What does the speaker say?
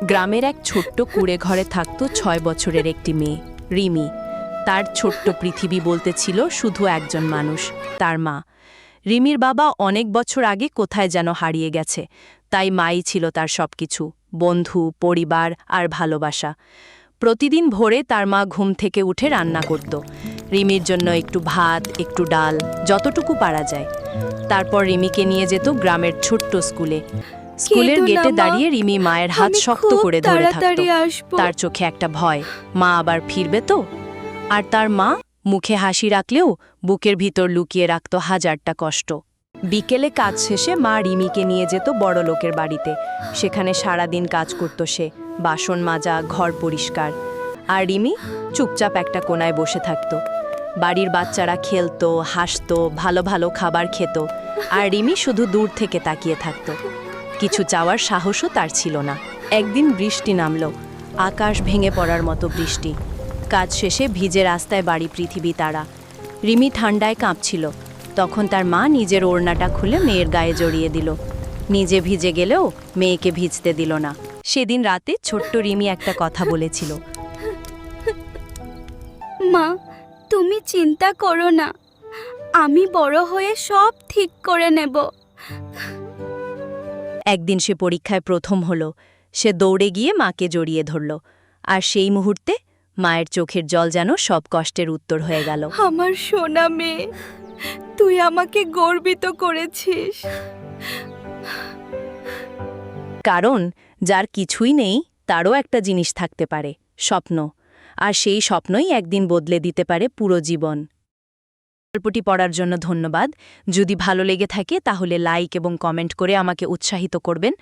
গ্রামের এক ছোট্ট কুঁড়ে ঘরে থাকত ৬ বছরের একটি মেয়ে, রিমি। তার ছোট্ট পৃথিবী বলতে ছিল শুধু একজন মানুষ, তার মা। রিমির বাবা অনেক বছর আগে কোথায় যেন হারিয়ে গেছে, তাই মাই ছিল তার সবকিছু, বন্ধু, পরিবার আর ভালোবাসা। প্রতিদিন ভোরে তার মা ঘুম থেকে উঠে রান্না করত, রিমির জন্য একটু ভাত, একটু ডাল, যতটুকু পারা যায়। তারপর রিমিকে নিয়ে যেত গ্রামের ছোট্ট স্কুলে। স্কুলের গেটে দাঁড়িয়ে রিমি মায়ের হাত শক্ত করে ধরে থাকত। তার চোখে একটা ভয়, মা আবার ফিরবে তো। আর তার মা মুখে হাসি রাখলেও বুকের ভিতর লুকিয়ে রাখত হাজারটা কষ্ট। বিকেলে কাজ শেষে মা রিমিকে নিয়ে যেত বড় লোকের বাড়িতে। সেখানে সারাদিন কাজ করত সে, বাসন মাজা, ঘর পরিষ্কার। আর রিমি চুপচাপ একটা কোনায় বসে থাকত। বাড়ির বাচ্চারা খেলতো, হাসতো, ভালো ভালো খাবার খেত, আর রিমি শুধু দূর থেকে তাকিয়ে থাকত। কিছু চাওয়ার সাহসও তার ছিল না। একদিন বৃষ্টি নামল, আকাশ ভেঙে পড়ার মতো বৃষ্টি। কাজ শেষে ভিজে রাস্তায় বাড়ি পৃথিবী তারা। রিমি ঠান্ডায় কাঁপছিল। তখন তার মা নিজের ওড়নাটা খুলে মেয়ের গায়ে জড়িয়ে দিল। নিজে ভিজে গেলেও মেয়েকে ভিজতে দিল না। সেদিন রাতে ছোট্ট রিমি একটা কথা বলেছিল, মা, তুমি চিন্তা করো না, আমি বড় হয়ে সব ঠিক করে নেব। একদিন সে পরীক্ষায় প্রথম হলো। সে দৌড়ে গিয়ে মাকে জড়িয়ে ধরল, আর সেই মুহূর্তে মায়ের চোখের জল যেন সব কষ্টের উত্তর হয়ে গেল। আমার সোনা মেয়ে, তুই আমাকে গর্বিত করেছিস। কারণ যার কিছুই নেই তারও একটা জিনিস থাকতে পারে, স্বপ্ন। আর সেই স্বপ্নই একদিন বদলে দিতে পারে পুরো জীবন। গল্পটি পড়ার জন্য ধন্যবাদ। যদি ভালো লেগে থাকে তাহলে লাইক এবং কমেন্ট করে আমাকে উৎসাহিত করবেন।